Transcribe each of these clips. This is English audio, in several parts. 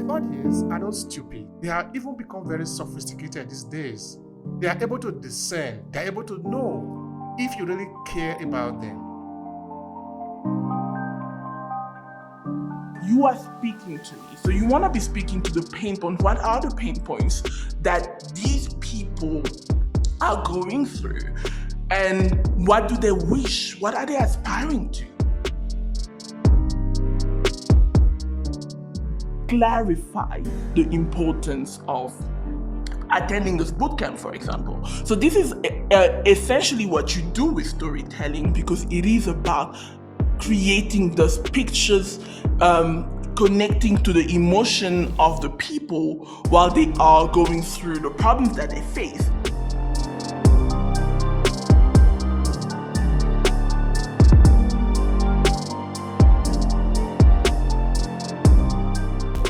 The audience are not stupid. They have even become very sophisticated these days. They are able to discern, they are able to know if you really care about them. You are speaking to me. So you want to be speaking to the pain points. What are the pain points that these people are going through? And what do they wish? What are they aspiring to? Clarify the importance of attending this bootcamp, for example. So this is essentially what you do with storytelling, because it is about creating those pictures, connecting to the emotion of the people while they are going through the problems that they face.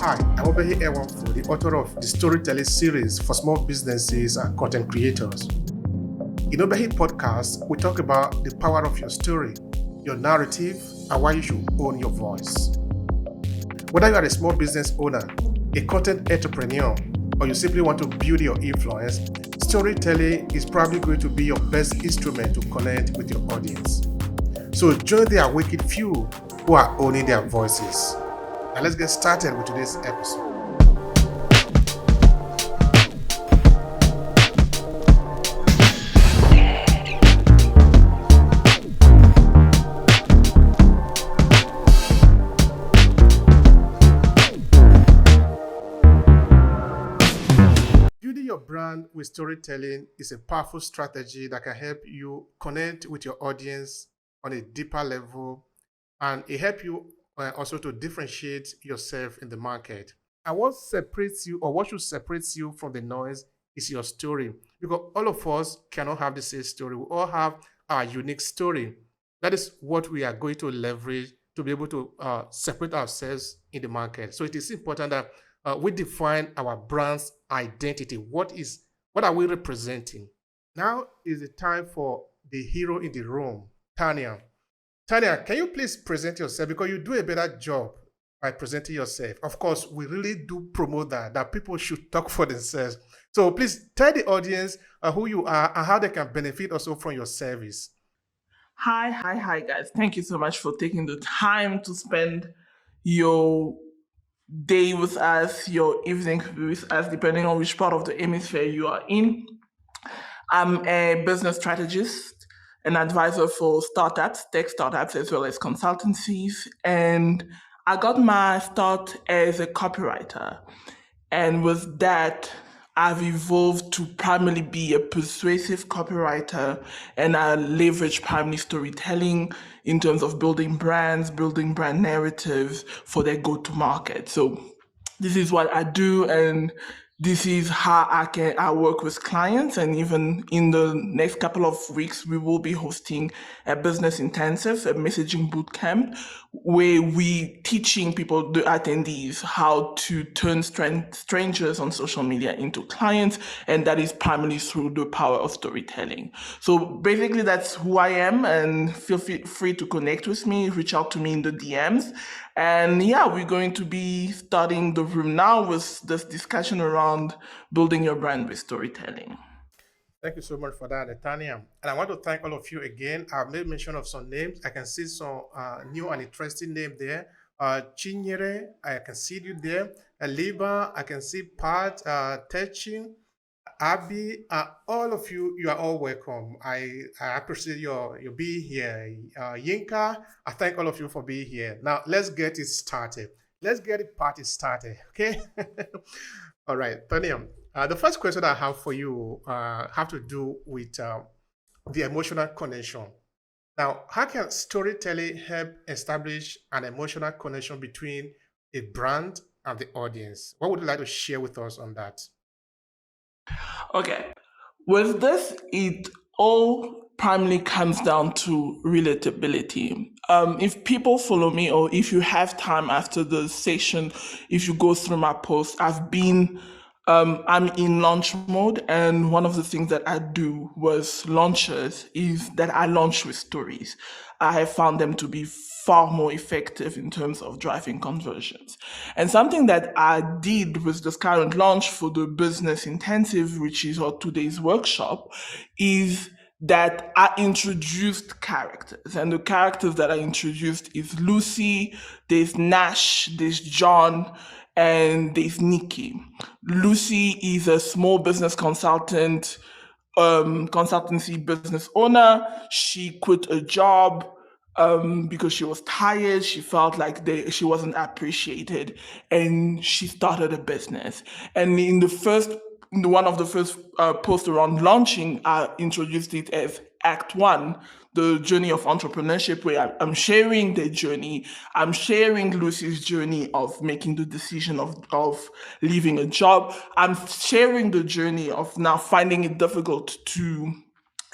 Hi, I'm Obehi the author of the storytelling series for small businesses and content creators. In Obehi Podcast, we talk about the power of your story, your narrative, and why you should own your voice. Whether you are a small business owner, a content entrepreneur, or you simply want to build your influence, storytelling is probably going to be your best instrument to connect with your audience. So join the awakened few who are owning their voices. Now let's get started with today's episode. Building your brand with storytelling is a powerful strategy that can help you connect with your audience on a deeper level, and it helps you also to differentiate yourself in the market. And what separates you, or what should separate you from the noise, is your story. Because all of us cannot have the same story. We all have our unique story. That is what we are going to leverage to be able to separate ourselves in the market. So it is important that we define our brand's identity. What are we representing? Now is the time for the hero in the room, Tanya. Tanya, can you please present yourself, because you do a better job by presenting yourself. Of course, we really do promote that people should talk for themselves. So please tell the audience who you are and how they can benefit also from your service. Hi, guys. Thank you so much for taking the time to spend your day with us, your evening with us, depending on which part of the hemisphere you are in. I'm a business strategist, an advisor for startups, tech startups, as well as consultancies. And I got my start as a copywriter. And with that, I've evolved to primarily be a persuasive copywriter, and I leverage primarily storytelling in terms of building brands, building brand narratives for their go-to-market. So this is what I do, and this is how I work with clients. And even in the next couple of weeks, we will be hosting a business intensive, a messaging bootcamp, where we teaching people, the attendees, how to turn strangers on social media into clients, and that is primarily through the power of storytelling. So basically, that's who I am, and feel free to connect with me, reach out to me in the DMs. And yeah, we're going to be starting the room now with this discussion around building your brand with storytelling. Thank you so much for that, Tanya. And I want to thank all of you again. I've made mention of some names. I can see some new and interesting name there. Chinyere, I can see you there. Liba, I can see Pat, Techin, Abby, all of you, you are all welcome. I appreciate your being here. Yinka, I thank all of you for being here. Now, let's get it started. Let's get the party started, okay? All right, Tanya. The first question I have for you have to do with the emotional connection. Now, how can storytelling help establish an emotional connection between a brand and the audience? What would you like to share with us on that? Okay. With this, it all primarily comes down to relatability. If people follow me, or if you have time after the session, if you go through my post, I'm in launch mode, and one of the things that I do with launches is that I launch with stories. I have found them to be far more effective in terms of driving conversions. And something that I did with this current launch for the business intensive, which is our today's workshop, is that I introduced characters. And the characters that I introduced is Lucy, there's Nash, there's John, and there's Nikki. Lucy is a small business consultancy business owner. She quit a job because she was tired. She felt like she wasn't appreciated, and she started a business. And one of the first posts around launching, I introduced it as Act One, the journey of entrepreneurship, where I'm sharing the journey. I'm sharing Lucy's journey of making the decision of leaving a job. I'm sharing the journey of now finding it difficult to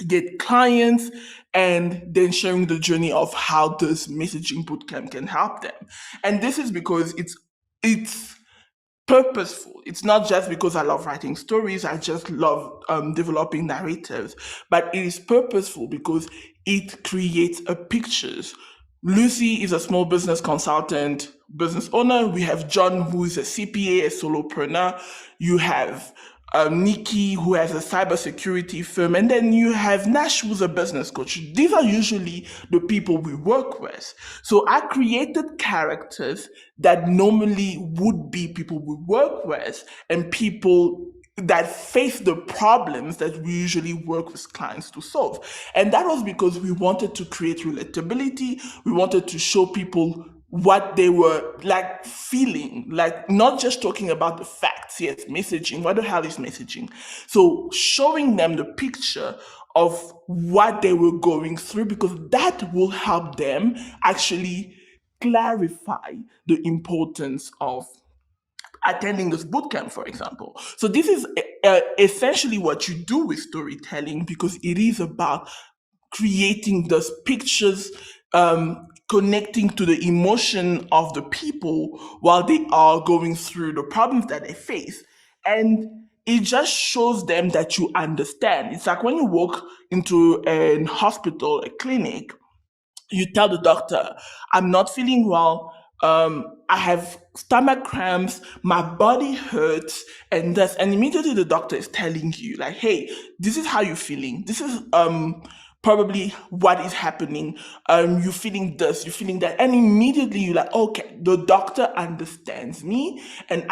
get clients, and then sharing the journey of how this messaging bootcamp can help them. And this is because it's purposeful. It's not just because I love writing stories, I just love developing narratives, but it is purposeful because it creates a pictures. Lucy is a small business consultant, business owner. We have John, who is a CPA, a solopreneur. You have Nikki, who has a cybersecurity firm, and then you have Nash, who's a business coach. These are usually the people we work with. So I created characters that normally would be people we work with and people that face the problems that we usually work with clients to solve. And that was because we wanted to create relatability. We wanted to show people what they were like feeling, like not just talking about the facts. Yes, messaging. What the hell is messaging? So showing them the picture of what they were going through, because that will help them actually clarify the importance of attending this bootcamp, for example. So this is essentially what you do with storytelling, because it is about creating those pictures, connecting to the emotion of the people while they are going through the problems that they face. And it just shows them that you understand. It's like when you walk into a hospital, a clinic, you tell the doctor, I'm not feeling well. I have stomach cramps, my body hurts, and this. And immediately the doctor is telling you, like, hey, this is how you're feeling. This is probably what is happening. You're feeling this, you're feeling that. And immediately you're like, okay, the doctor understands me and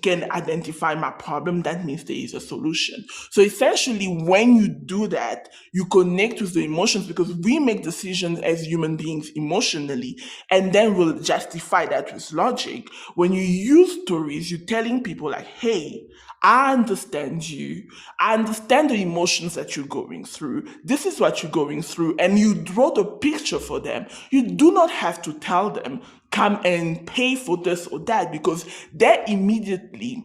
can identify my problem. That means there is a solution. So essentially, when you do that, you connect with the emotions, because we make decisions as human beings emotionally, and then we'll justify that with logic. When you use stories, you're telling people like, hey, I understand you. I understand the emotions that you're going through. This is what you're going through. And you draw the picture for them. You do not have to tell them, come and pay for this or that, because they immediately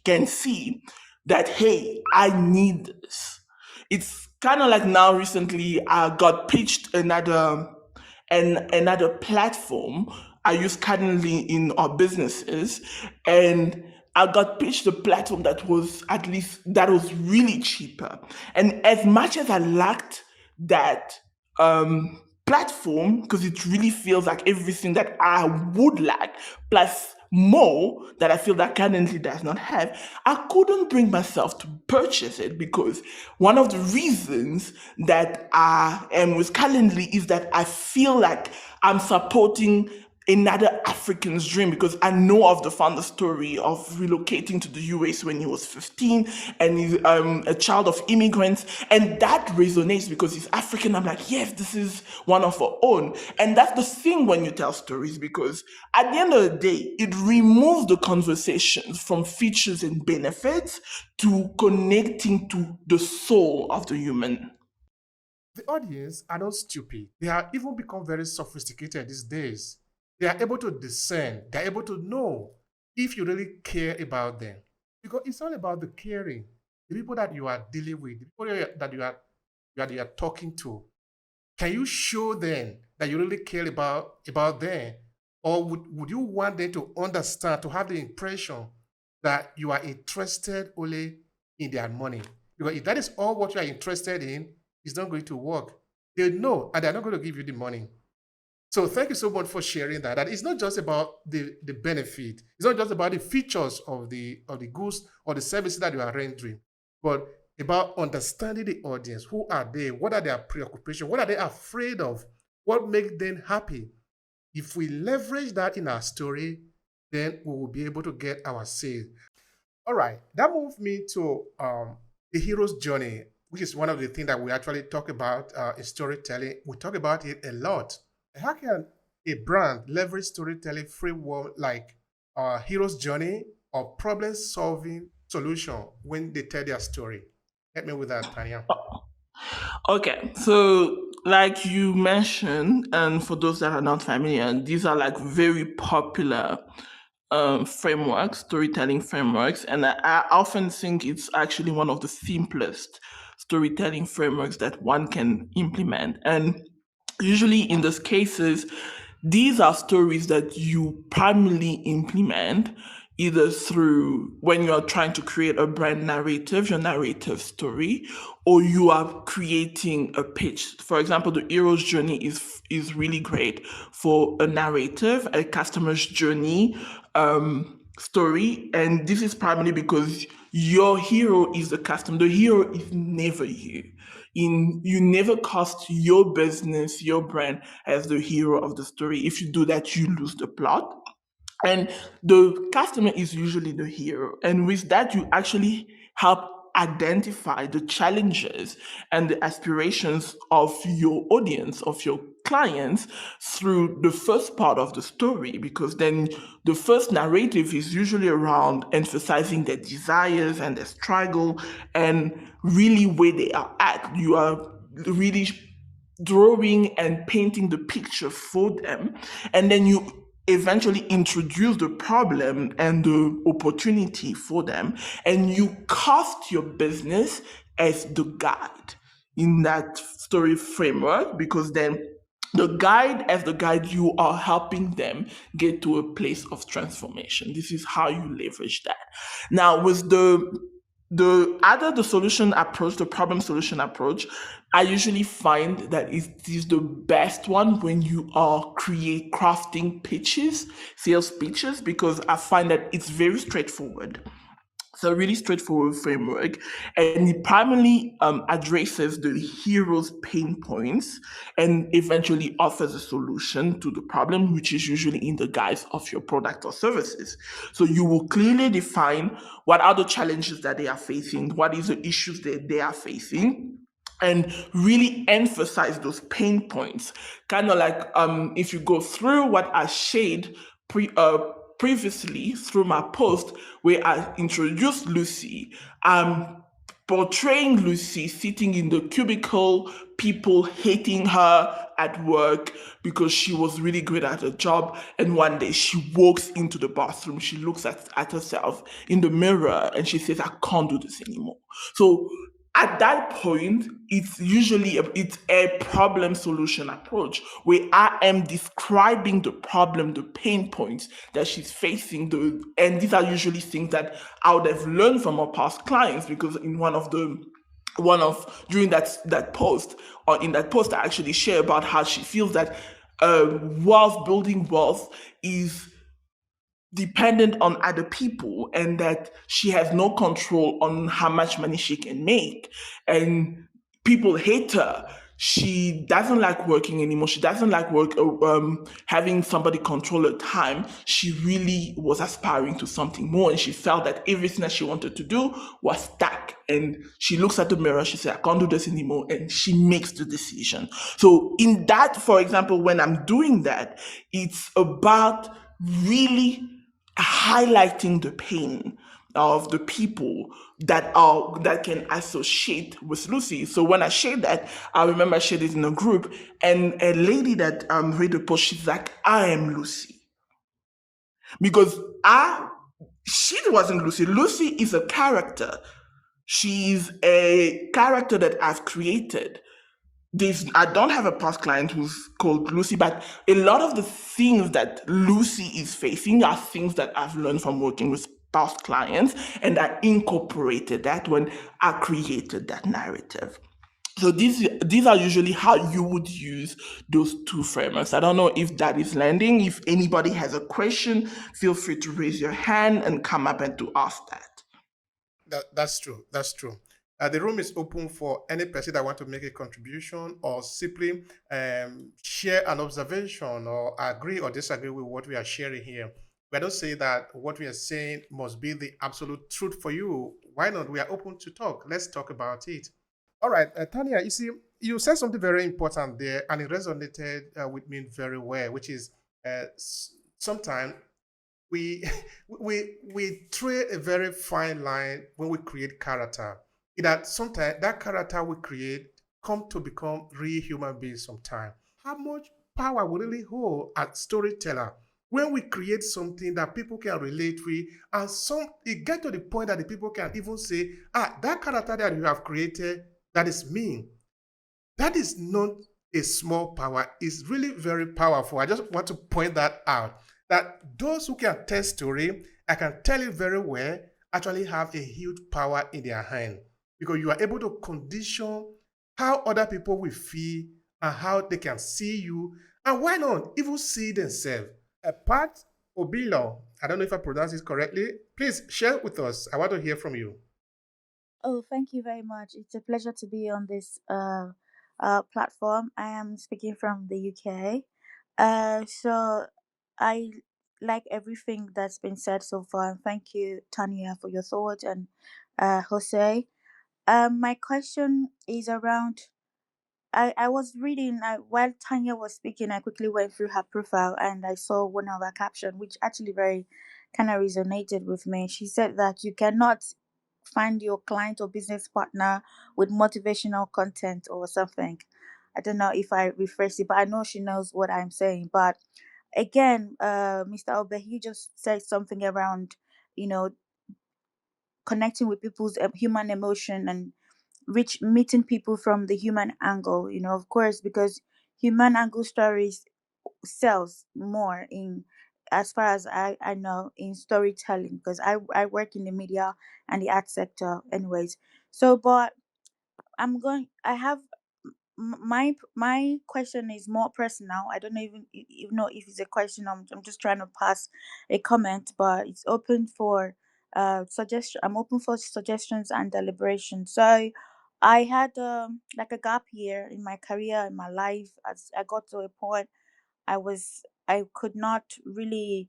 can see that, hey, I need this. It's kind of like now recently I got pitched another platform I use currently in our businesses, and I got pitched a platform that was really cheaper. And as much as I liked that platform, because it really feels like everything that I would like, plus more that I feel that currently does not have, I couldn't bring myself to purchase it, because one of the reasons that I am with Calendly is that I feel like I'm supporting another African's dream, because I know of the founder story of relocating to the US when he was 15, and he's a child of immigrants, and that resonates because he's African. I'm like, yes, this is one of our own. And that's the thing when you tell stories, because at the end of the day, it removes the conversations from features and benefits to connecting to the soul of the human. The audience are not stupid. They have even become very sophisticated these days. They are able to discern, they're able to know if you really care about them. Because it's all about the caring. The people that you are dealing with, the people that you are talking to. Can you show them that you really care about them? Or would you want them to understand, to have the impression that you are interested only in their money? Because if that is all what you are interested in, it's not going to work. They know, and they're not going to give you the money. So thank you so much for sharing that. And it's not just about the benefit. It's not just about the features of the goods or the services that you are rendering, but about understanding the audience. Who are they? What are their preoccupations? What are they afraid of? What makes them happy? If we leverage that in our story, then we will be able to get our sales. All right, that moves me to the hero's journey, which is one of the things that we actually talk about in storytelling. We talk about it a lot. How can a brand leverage storytelling framework like hero's journey or problem solving solution when they tell their story? Help me with that, Tanya. Okay, so like you mentioned, and for those that are not familiar, these are like very popular frameworks, storytelling frameworks, and I often think it's actually one of the simplest storytelling frameworks that one can implement. And usually in those cases, these are stories that you primarily implement either through when you are trying to create a brand narrative, your narrative story, or you are creating a pitch. For example, the hero's journey is really great for a narrative, a customer's journey story, and this is primarily because your hero is the customer. The hero is never you. You never cast your business, your brand as the hero of the story. If you do that, you lose the plot. And the customer is usually the hero. And with that, you actually help identify the challenges and the aspirations of your audience, of your clients through the first part of the story, because then the first narrative is usually around emphasizing their desires and their struggle and really where they are at. You are really drawing and painting the picture for them, and then you eventually introduce the problem and the opportunity for them, and you cast your business as the guide in that story framework, because then as the guide, you are helping them get to a place of transformation. This is how you leverage that. Now with the solution approach, the problem solution approach, I usually find that it is the best one when you are crafting pitches, sales pitches, because I find that it's very straightforward. It's a really straightforward framework, and it primarily addresses the hero's pain points and eventually offers a solution to the problem, which is usually in the guise of your product or services. So you will clearly define what are the challenges that they are facing, what is the issues that they are facing, and really emphasize those pain points. Kind of like if you go through what I shared previously through my post where I introduced Lucy, portraying Lucy sitting in the cubicle, people hating her at work because she was really great at her job. And one day she walks into the bathroom, she looks at herself in the mirror and she says, I can't do this anymore. So at that point, it's a problem solution approach where I am describing the problem, the pain points that she's facing. And these are usually things that I would have learned from our past clients, because in during that post, or in that post, I actually share about how she feels that building wealth is dependent on other people, and that she has no control on how much money she can make, and people hate her. She doesn't like working anymore. She doesn't like having somebody control her time. She really was aspiring to something more, and she felt that everything that she wanted to do was stuck. And she looks at the mirror, she said, I can't do this anymore, and she makes the decision. So in that, for example, when I'm doing that, it's about really highlighting the pain of the people that can associate with Lucy. So when I shared that, I remember I shared it in a group, and a lady that read the post, she's like, I am Lucy. Because she wasn't Lucy. Lucy is a character. She's a character that I've created. I don't have a past client who's called Lucy, but a lot of the things that Lucy is facing are things that I've learned from working with past clients, and I incorporated that when I created that narrative. So these are usually how you would use those two frameworks. I don't know if that is landing. If anybody has a question, feel free to raise your hand and come up and to ask that. That's true. That's true. The room is open for any person that want to make a contribution or simply share an observation or agree or disagree with what we are sharing here. We don't say that what we are saying must be the absolute truth for you. Why not? We are open to talk. Let's talk about it. All right, Tanya, you see, you said something very important there, and it resonated with me very well, which is sometimes we we trade a very fine line when we create character. That sometimes that character we create come to become real human beings sometime. How much power we really hold as storyteller when we create something that people can relate with, and some it get to the point that the people can even say, ah, that character that you have created, that is me. That is not a small power. It's really very powerful. I just want to point that out. That those who can tell story, I can tell it very well, actually have a huge power in their hand because you are able to condition how other people will feel and how they can see you, and why not even see themselves. Pat Obilo, I don't know if I pronounced it correctly. Please share with us. I want to hear from you. Oh, thank you very much. It's a pleasure to be on this platform. I am speaking from the UK. So I like everything that's been said so far. And thank you, Tanya, for your thoughts, and Jose. My question is around. I was reading while Tanya was speaking. I quickly went through her profile and I saw one of her caption, which actually very kind of resonated with me. She said that you cannot find your client or business partner with motivational content or something. I don't know if I rephrase it, but I know she knows what I'm saying. But again, Mr. Obehi just said something around, you know, connecting with people's human emotion and reach meeting people from the human angle. Of course, because human angle stories sells more in, as far as I know, in storytelling, because I work in the media and the art sector anyways. So but I have my question is more personal. I don't know even know if it's a question. I'm just trying to pass a comment, but it's open for suggestion. I'm open for suggestions and deliberation. So I had like a gap year in my career, in my life, as I got to a point I could not really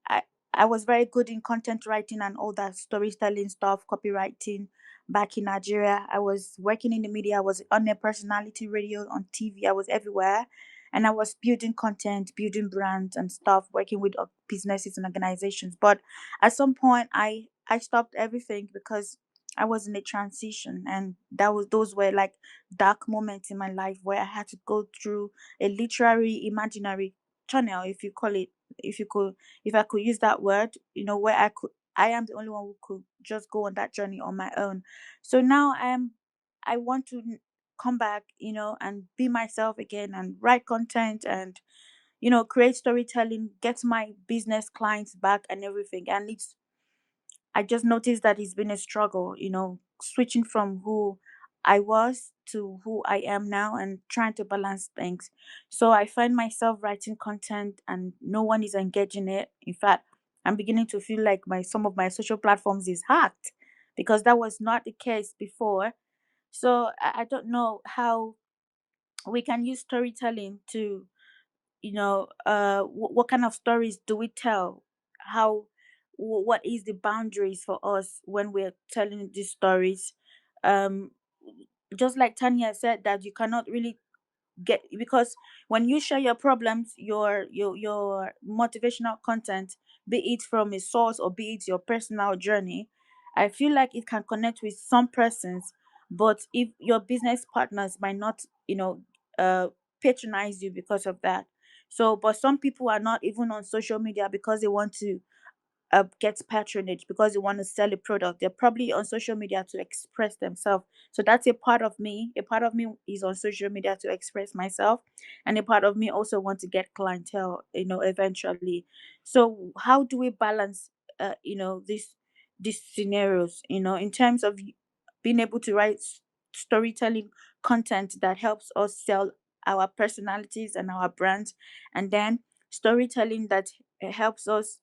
I I was very good in content writing and all that storytelling stuff, copywriting back in Nigeria. I was working in the media, I was on a personality radio, on TV, I was everywhere. And I was building content, building brands and stuff, working with businesses and organizations. But at some point I stopped everything because I was in a transition, and those were like dark moments in my life where I had to go through a literary imaginary channel, if you call it, if you could if I could use that word, where I am the only one who could just go on that journey on my own. So now I want to come back, and be myself again and write content and create storytelling, get my business clients back and everything. And I just noticed that it's been a struggle, switching from who I was to who I am now and trying to balance things. So I find myself writing content and no one is engaging it. In fact, I'm beginning to feel like my some of my social platforms is hacked because that was not the case before. So I don't know how we can use storytelling to what kind of stories do we tell, how what is the boundaries for us when we're telling these stories. um just like Tanya said, that you cannot really get, because when you share your problems, your motivational content, be it from a source or be it your personal journey, I feel like it can connect with some persons. But if your business partners might not uh patronize you because of that. So but some people are not even on social media because they want to get patronage, because they want to sell a product. They're probably on social media to express themselves. So that's a part of me. A part of me is on social media to express myself, and a part of me also want to get clientele. Eventually. So how do we balance, these scenarios? In terms of being able to write storytelling content that helps us sell our personalities and our brands, and then storytelling that helps us,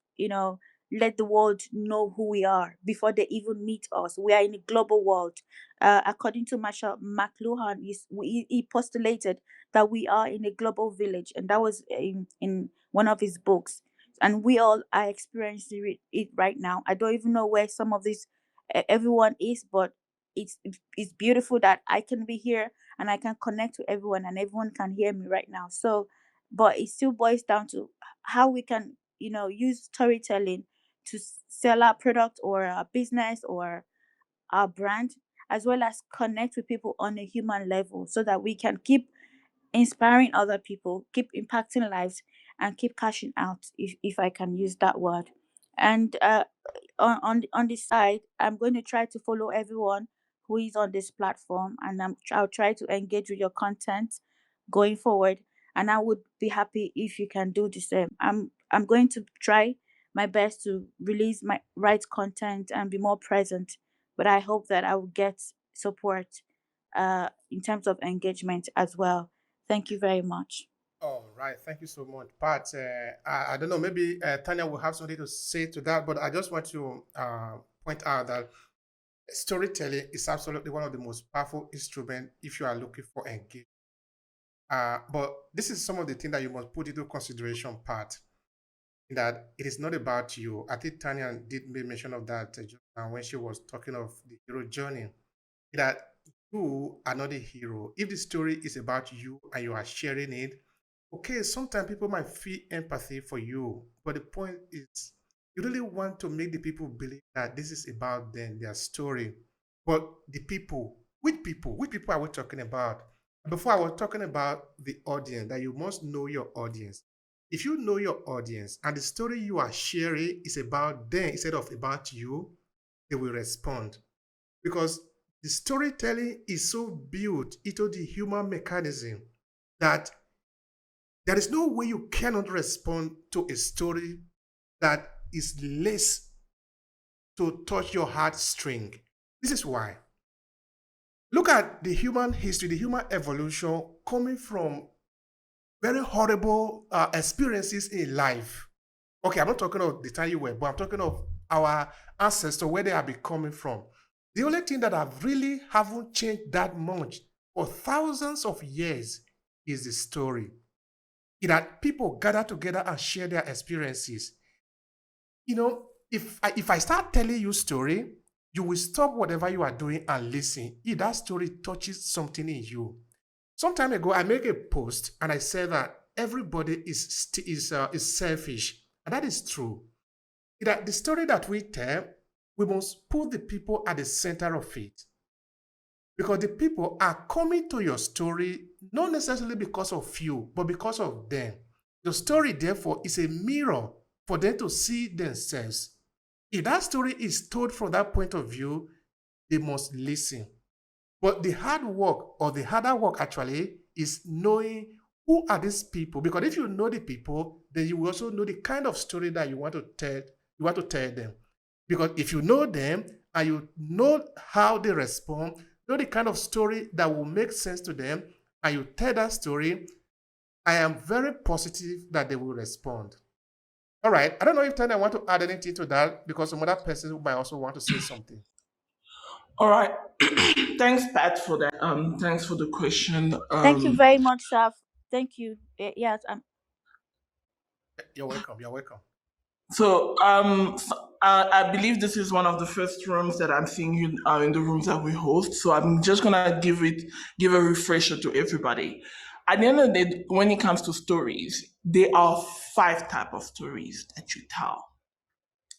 let the world know who we are before they even meet us. We are in a global world. According to Marshall McLuhan, he postulated that we are in a global village, and that was in one of his books. And we all are experiencing it right now. I don't even know where some of this everyone is, but it's beautiful that I can be here and I can connect to everyone and everyone can hear me right now. So, but it still boils down to how we can, use storytelling to sell our product or our business or our brand, as well as connect with people on a human level so that we can keep inspiring other people, keep impacting lives, and keep cashing out, if I can use that word. And on the side, I'm going to try to follow everyone who is on this platform, and I'll try to engage with your content going forward. And I would be happy if you can do the same. I'm going to try my best to release my right content and be more present, but I hope that I will get support in terms of engagement as well. Thank you very much. All right, thank you so much, Pat. I don't know, maybe Tanya will have something to say to that, but I just want to point out that storytelling is absolutely one of the most powerful instruments if you are looking for engagement. But this is some of the things that you must put into consideration, Pat, that it is not about you. I think Tanya did make mention of that just now when she was talking of the hero journey, that you are not a hero. If the story is about you and you are sharing it, okay, sometimes people might feel empathy for you, but the point is, you really want to make the people believe that this is about them, their story. But the people, which people are we talking about? Before I was talking about the audience, that you must know your audience. If you know your audience and the story you are sharing is about them instead of about you, they will respond. Because the storytelling is so built into the human mechanism that there is no way you cannot respond to a story that is less to touch your heartstring. This is why. Look at the human history, the human evolution coming from very horrible experiences in life. Okay, I'm not talking of the time you were, but I'm talking of our ancestors, where they have been coming from. The only thing that have really haven't changed that much for thousands of years is the story. That people gather together and share their experiences. If I start telling you story, you will stop whatever you are doing and listen. If that story touches something in you. Some time ago, I made a post and I said that everybody is selfish, and that is true. That the story that we tell, we must put the people at the center of it, because the people are coming to your story not necessarily because of you, but because of them. Your story, therefore, is a mirror for them to see themselves. If that story is told from that point of view, they must listen. But the hard work, or the harder work actually, is knowing who are these people. Because if you know the people, then you will also know the kind of story that you want to tell them. Because if you know them and you know how they respond, know the kind of story that will make sense to them, and you tell that story, I am very positive that they will respond. All right. I don't know if Tanya want to add anything to that, because some other person might also want to say something. All right. Thanks, Pat, for that. Thanks for the question. Thank you very much, Saf. Thank you. Yes, You're welcome. You're welcome. So, I believe this is one of the first rooms that I'm seeing you in the rooms that we host. So I'm just gonna give a refresher to everybody. At the end of the day, when it comes to stories, there are 5 type of stories that you tell.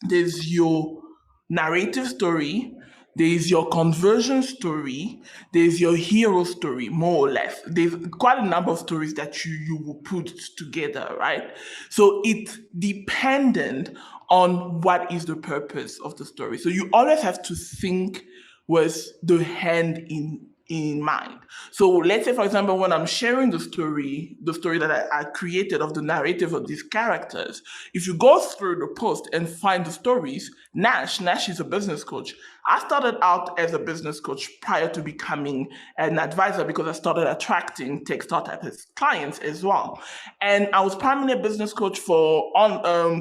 There's your narrative story, there's your conversion story, there's your hero story, more or less. There's quite a number of stories that you will put together, right? So it's dependent on what is the purpose of the story. So you always have to think with the hand in mind. So let's say, for example, when I'm sharing the story that I created of the narrative of these characters, if you go through the post and find the stories, Nash is a business coach. I started out as a business coach prior to becoming an advisor because I started attracting tech startup as clients as well. And I was primarily a business coach for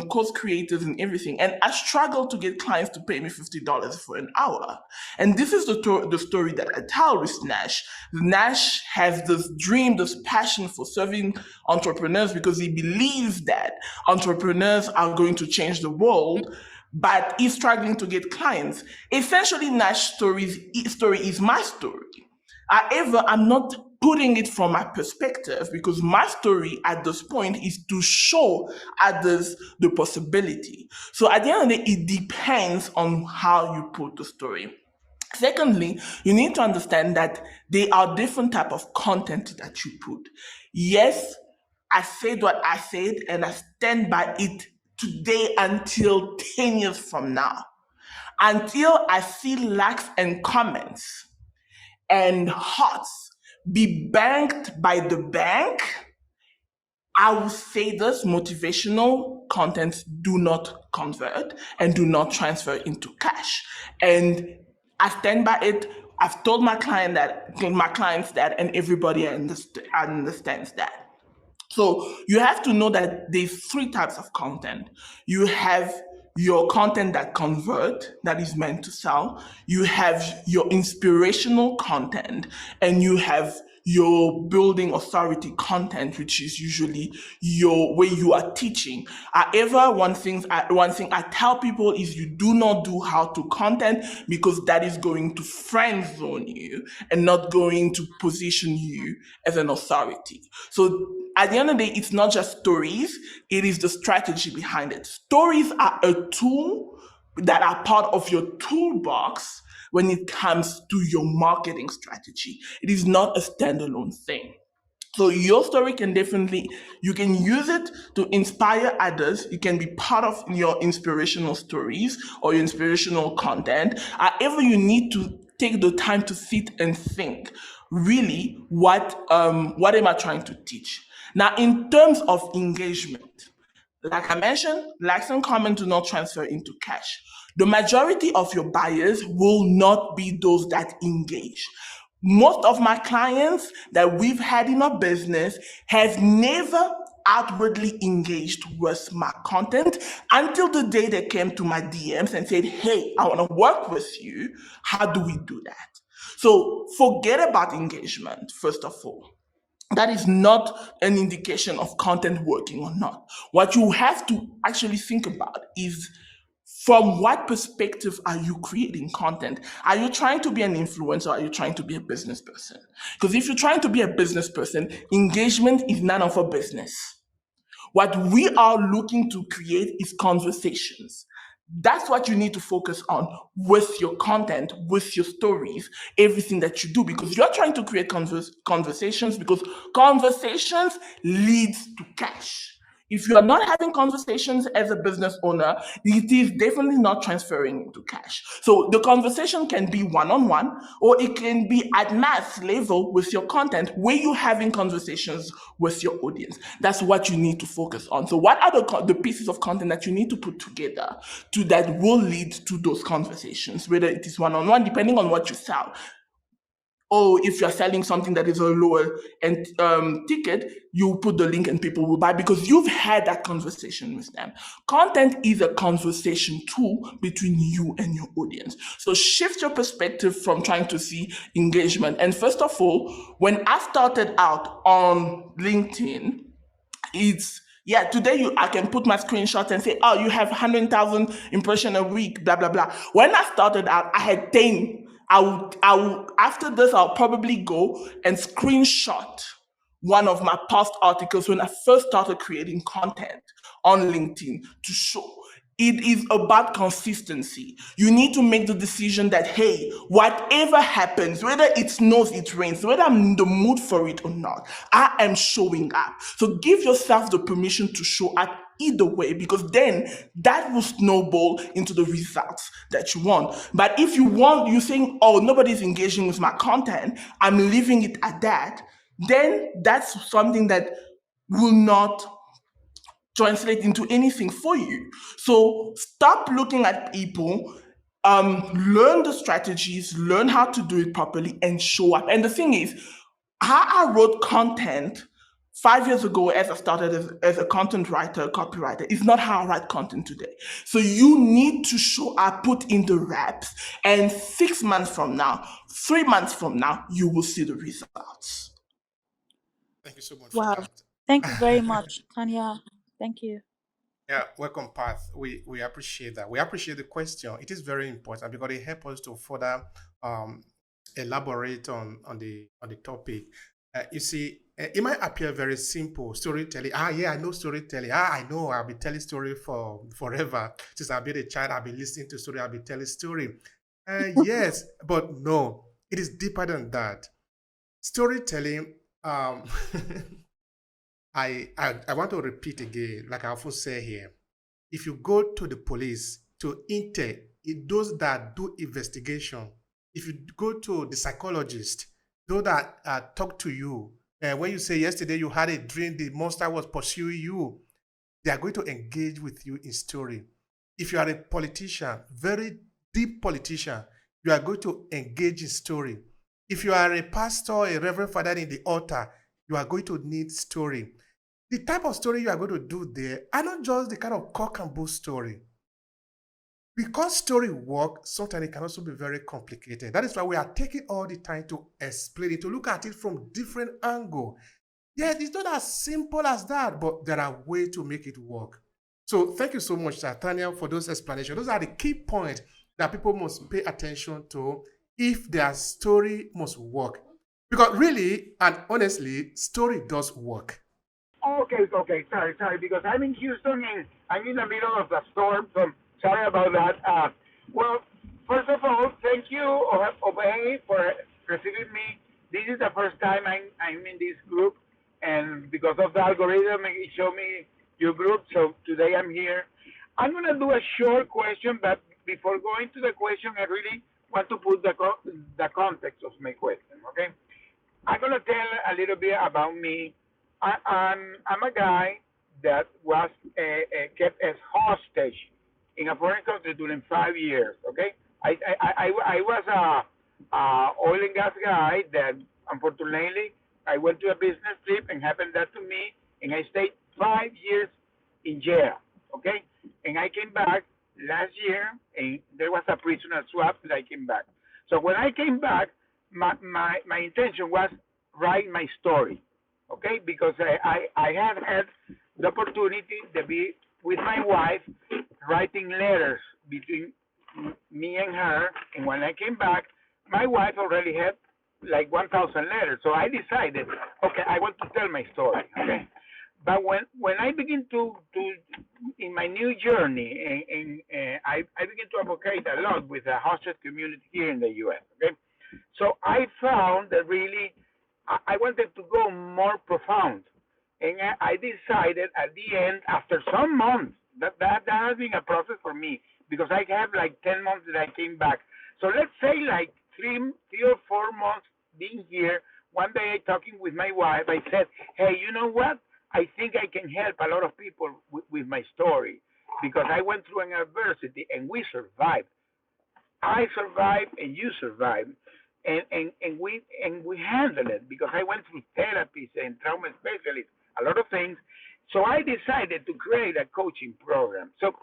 course creators and everything. And I struggled to get clients to pay me $50 for an hour. And this is the story that I tell with Nash. Nash has this dream, this passion for serving entrepreneurs because he believes that entrepreneurs are going to change the world, but he's struggling to get clients. Essentially, Nash's story is my story. However, I'm not putting it from my perspective because my story at this point is to show others the possibility. So at the end of the day, it depends on how you put the story. Secondly, you need to understand that there are different type of content that you put. Yes, I said what I said and I stand by it today until 10 years from now. Until I see likes and comments and hearts be banked by the bank, I will say this: motivational contents do not convert and do not transfer into cash. And I stand by it. I've told my clients that, and everybody understands that. So you have to know that there's three types of content. You have your content that convert, that is meant to sell. You have your inspirational content, and you have your building authority content, which is usually your where you are teaching. However, one thing I tell people is you do not do how to content because that is going to friend zone you and not going to position you as an authority. So at the end of the day, it's not just stories, it is the strategy behind it. Stories are a tool that are part of your toolbox when it comes to your marketing strategy. It is not a standalone thing. So your story can definitely, you can use it to inspire others. You can be part of your inspirational stories or your inspirational content. However, you need to take the time to sit and think, really, what am I trying to teach? Now, in terms of engagement, like I mentioned, likes and comments do not transfer into cash. The majority of your buyers will not be those that engage. Most of my clients that we've had in our business have never outwardly engaged with my content until the day they came to my DMs and said, "Hey, I want to work with you. How do we do that?" So forget about engagement, first of all. That is not an indication of content working or not. What you have to actually think about is, from what perspective are you creating content? Are you trying to be an influencer or are you trying to be a business person? Because if you're trying to be a business person, engagement is none of our business. What we are looking to create is conversations. That's what you need to focus on with your content, with your stories, everything that you do, because you're trying to create conversations, because conversations leads to cash. If you are not having conversations as a business owner, it is definitely not transferring into cash. So the conversation can be one-on-one, or it can be at mass level with your content, where you're having conversations with your audience. That's what you need to focus on. So what are the pieces of content that you need to put together that will lead to those conversations, whether it is one-on-one, depending on what you sell. Or if you're selling something that is a lower end ticket, you put the link and people will buy because you've had that conversation with them. Content is a conversation tool between you and your audience. So shift your perspective from trying to see engagement. And first of all, when I started out on LinkedIn, today I can put my screenshots and say, "Oh, you have 100,000 impressions a week, blah, blah, blah." When I started out, I had 10. After this, I'll probably go and screenshot one of my past articles when I first started creating content on LinkedIn to show. It is about consistency. You need to make the decision that, hey, whatever happens, whether it snows, it rains, whether I'm in the mood for it or not, I am showing up. So give yourself the permission to show up either way, because then that will snowball into the results that you want. But if you're saying, "Oh, nobody's engaging with my content, I'm leaving it at that," then that's something that will not translate into anything for you. So stop looking at people learn the strategies, learn how to do it properly, and show up. And the thing is, how I wrote content 5 years ago as I started as a content writer, copywriter, is not how I write content today. So you need to show up, put in the reps, and 6 months from now, 3 months from now, you will see the results. Thank you so much for Wow. Thank you very that. much, Tanya. Thank you. Yeah, welcome, Path. We appreciate that. We appreciate the question. It is very important because it helps us to further um, elaborate on the topic. You see, it might appear very simple storytelling. Ah, yeah, I know storytelling. Ah, I know. I've been telling story for forever since I've been a child. I've been listening to story. I've been telling story. Yes, but no, it is deeper than that. Storytelling. Um, I want to repeat again, like I often say here. If you go to the police, to Intel, those that do investigation, if you go to the psychologist, those that talk to you, when you say yesterday you had a dream, the monster was pursuing you, they are going to engage with you in story. If you are a politician, very deep politician, you are going to engage in story. If you are a pastor, a reverend father in the altar, you are going to need story. The type of story you are going to do there are not just the kind of cock and bull story. Because story work, sometimes it can also be very complicated. That is why we are taking all the time to explain it, to look at it from different angle. Yeah, it's not as simple as that, but there are ways to make it work. So thank you so much, Tanya, for those explanations. Those are the key points that people must pay attention to if their story must work. Because really and honestly, story does work. Okay. Sorry, because I'm in Houston and I'm in the middle of the storm, so sorry about that. Well, first of all, thank you, Obehi, for receiving me. This is the first time I'm in this group, and because of the algorithm, it showed me your group, so today I'm here. I'm going to do a short question, but before going to the question, I really want to put the context of my question, okay? I'm gonna tell a little bit about me. I'm a guy that was kept as hostage in a foreign country during 5 years. Okay, I was a oil and gas guy that unfortunately I went to a business trip and happened that to me, and I stayed 5 years in jail. Okay, and I came back last year, and there was a prisoner swap that I came back. So when I came back, my intention was write my story, okay? Because I have had the opportunity to be with my wife writing letters between me and her. And when I came back, my wife already had like 1,000 letters. So I decided, okay, I want to tell my story, okay? But when I begin to in my new journey, and I begin to advocate a lot with the hostage community here in the U.S. Okay, so I found that really I wanted to go more profound, and I decided at the end, after some months, that has been a process for me because I have like 10 months that I came back. So let's say like three or 4 months being here. One day talking with my wife, I said, "Hey, you know what? I think I can help a lot of people with my story because I went through an adversity and we survived. I survived and you survived, and we handled it because I went through therapies and trauma specialists, a lot of things. So I decided to create a coaching program. So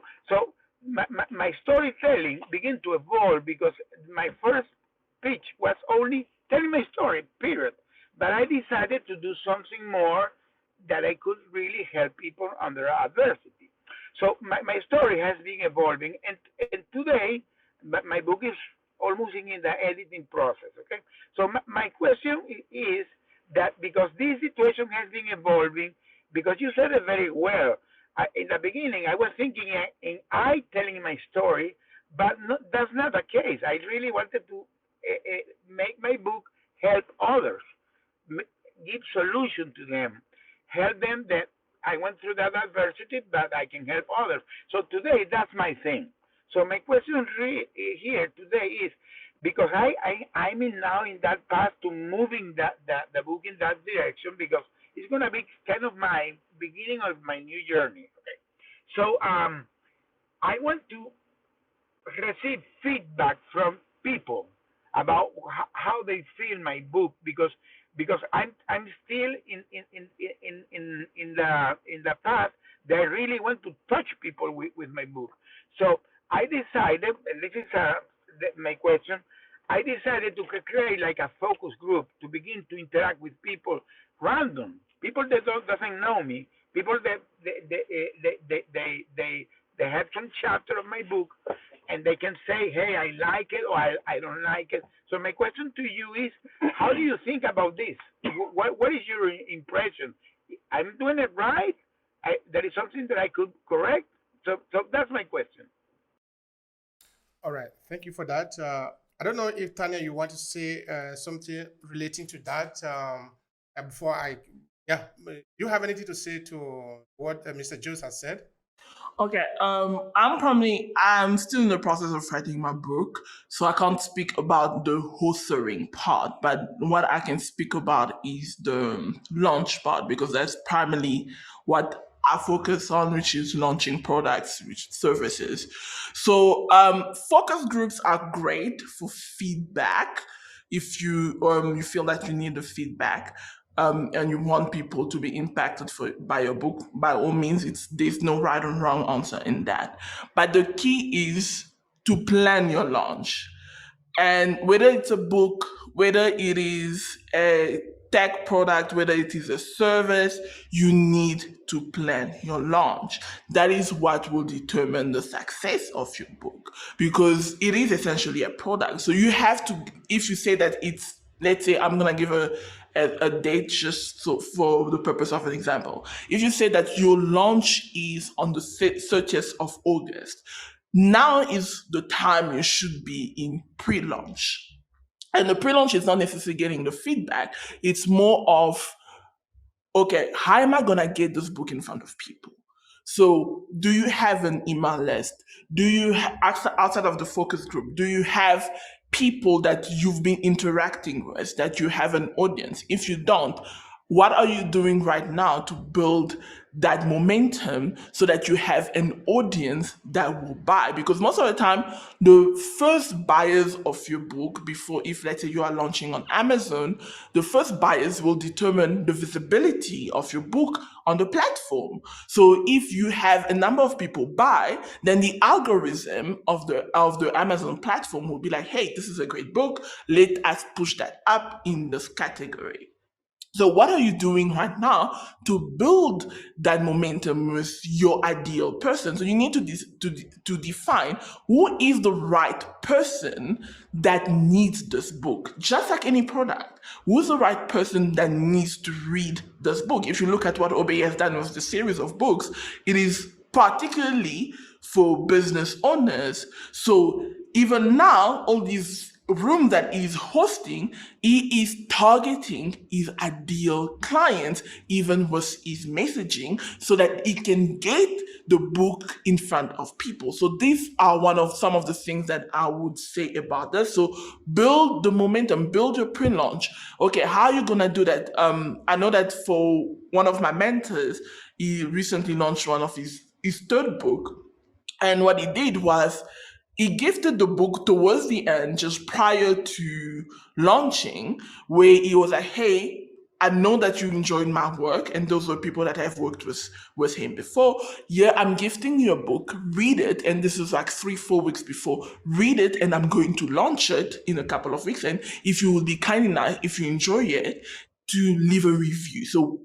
my storytelling began to evolve because my first pitch was only telling my story, period. But I decided to do something more that I could really help people under adversity. So my story has been evolving, and today my book is almost in the editing process. Okay, so my question is that because this situation has been evolving, because you said it very well. In the beginning, I was thinking in I telling my story, but that's not the case. I really wanted to make my book help others, give solution to them, help them that I went through that adversity, but I can help others. So today, that's my thing. So my question here today is because I'm in now in that path to moving the book in that direction because it's going to be kind of my beginning of my new journey. Okay, so I want to receive feedback from people about how they feel my book, because I'm still in the path that I really want to touch people with my book. So I decided, and this is my question. I decided to create like a focus group to begin to interact with people, random people that doesn't know me, people that they have some chapter of my book, and they can say, hey, I like it, or I don't like it. So my question to you is, how do you think about this? What is your impression? I'm doing it right? There is something that I could correct? So that's my question. All right, thank you for that. I don't know if Tanya, you want to say something relating to that before I, yeah, you have anything to say to what Mr. Jones has said? Okay, I'm still in the process of writing my book, so I can't speak about the authoring part, but what I can speak about is the launch part, because that's primarily what I focus on, which is launching products, which services. So focus groups are great for feedback if you feel that you need the feedback, and you want people to be impacted by your book. By all means, there's no right or wrong answer in that. But the key is to plan your launch. And whether it's a book, whether it is a tech product, whether it is a service, you need to plan your launch. That is what will determine the success of your book, because it is essentially a product. So you have to, if you say that it's, let's say, I'm going to give a date just so for the purpose of an example. If you say that your launch is on the 30th of August, now is the time you should be in pre-launch. And the pre-launch is not necessarily getting the feedback. It's more of, okay, how am I gonna get this book in front of people? So, do you have an email list? Do you outside of the focus group? Do you have people that you've been interacting with, that you have an audience? If you don't, what are you doing right now to build that momentum so that you have an audience that will buy? Because most of the time, the first buyers of your book, before, if let's say you are launching on Amazon, the first buyers will determine the visibility of your book on the platform. So if you have a number of people buy, then the algorithm of the Amazon platform will be like, hey, this is a great book, let us push that up in this category. So what are you doing right now to build that momentum with your ideal person? So you need to define who is the right person that needs this book, just like any product. Who's the right person that needs to read this book? If you look at what Obehi has done with the series of books, it is particularly for business owners. So even now, all these room that he's hosting, he is targeting his ideal clients, even with his messaging, so that he can get the book in front of people. So these are some of the things that I would say about this. So build the momentum, build your pre-launch. Okay, how are you gonna do that? I know that for one of my mentors, he recently launched one of his third book. And what he did was he gifted the book towards the end, just prior to launching, where he was like, hey, I know that you enjoyed my work, and those were people that I've worked with him before. Yeah, I'm gifting you a book, read it, and this is like 3-4 weeks before. Read it, and I'm going to launch it in a couple of weeks. And if you will be kind enough, if you enjoy it, to leave a review. So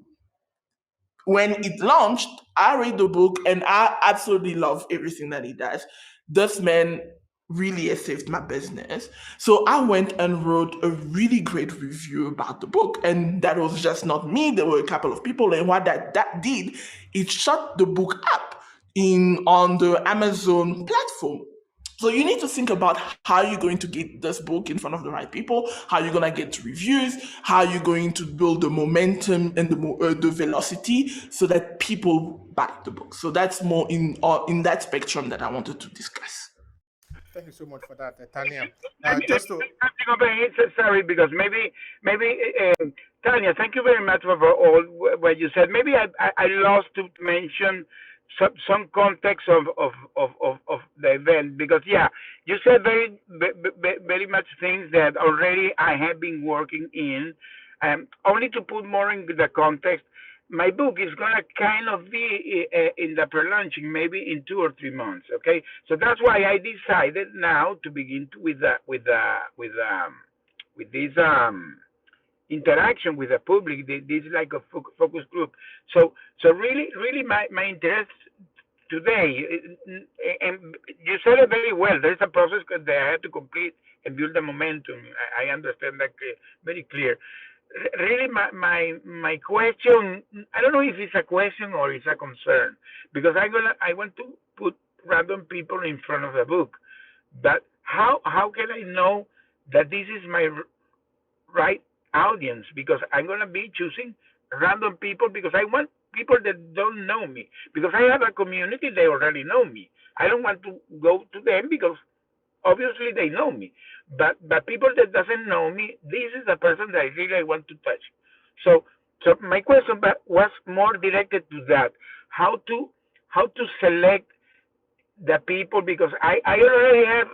when it launched, I read the book and I absolutely love everything that he does. This man really has saved my business. So I went and wrote a really great review about the book. And that was just not me, there were a couple of people. And what that did, it shot the book up on the Amazon platform. So you need to think about how you're going to get this book in front of the right people, how you're going to get reviews, how you're going to build the momentum and the velocity so that people buy the book. So that's more in that spectrum that I wanted to discuss. Thank you so much for that, Tanya. Let me Just say to something about it. Sorry, because maybe Tanya, thank you very much for all what you said. Maybe I lost to mention some context of the event, because yeah, you said very much things that already I have been working in. Only to put more in the context, my book is gonna kind of be in the pre-launching maybe in 2 or 3 months. Okay, so that's why I decided now to begin with with this interaction with the public. This is like a focus group. So really, my interest today, and you said it very well. There's a process that I had to complete and build the momentum. I understand that very clear. Really, my question. I don't know if it's a question or it's a concern, because I want to put random people in front of the book. But how can I know that this is my right audience? Because I'm gonna be choosing random people, because I want people that don't know me. Because I have a community, they already know me. I don't want to go to them because obviously they know me. But people that doesn't know me, this is the person that I really want to touch. So my question was more directed to that. How to select the people, because I already have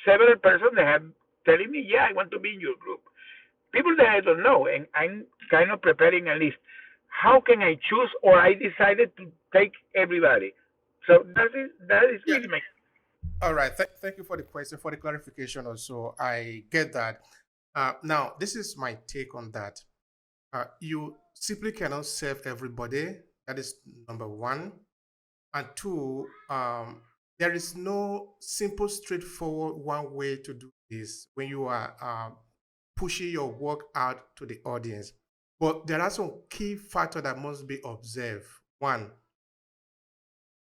several persons that have telling me, yeah, I want to be in your group. People that I don't know, and I'm kind of preparing a list. How can I choose, or I decided to take everybody? So that is Yeah. really my. All right. Thank you for the question, for the clarification also. I get that. Now, this is my take on that. You simply cannot serve everybody. That is number one. And two, there is no simple, straightforward one way to do this when you are pushing your work out to the audience. But there are some key factors that must be observed. One,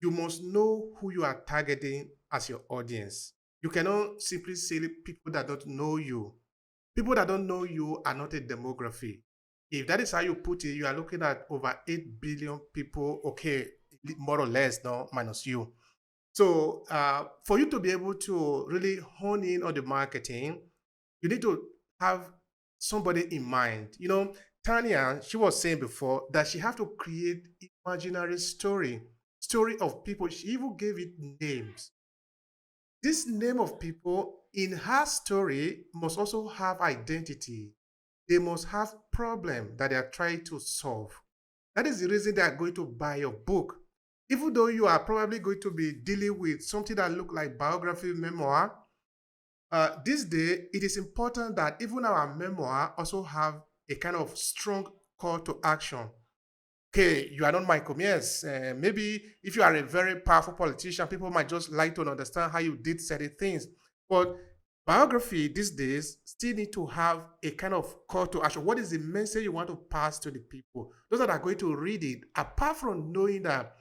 you must know who you are targeting as your audience. You cannot simply say people that don't know you. People that don't know you are not a demography. If that is how you put it, you are looking at over 8 billion people, okay, more or less, no, minus you. So for you to be able to really hone in on the marketing, you need to have somebody in mind. You know, Tanya, she was saying before that she have to create imaginary story of people. She even gave it names. This name of people in her story must also have identity. They must have problem that they are trying to solve. That is the reason they are going to buy your book. Even though you are probably going to be dealing with something that look like biography memoir, this day it is important that even our memoir also have a kind of strong call to action. Okay, you are not Michael Myers. Maybe if you are a very powerful politician, people might just like to understand how you did certain things. But biography these days still need to have a kind of call to action. What is the message you want to pass to the people? Those that are going to read it, apart from knowing that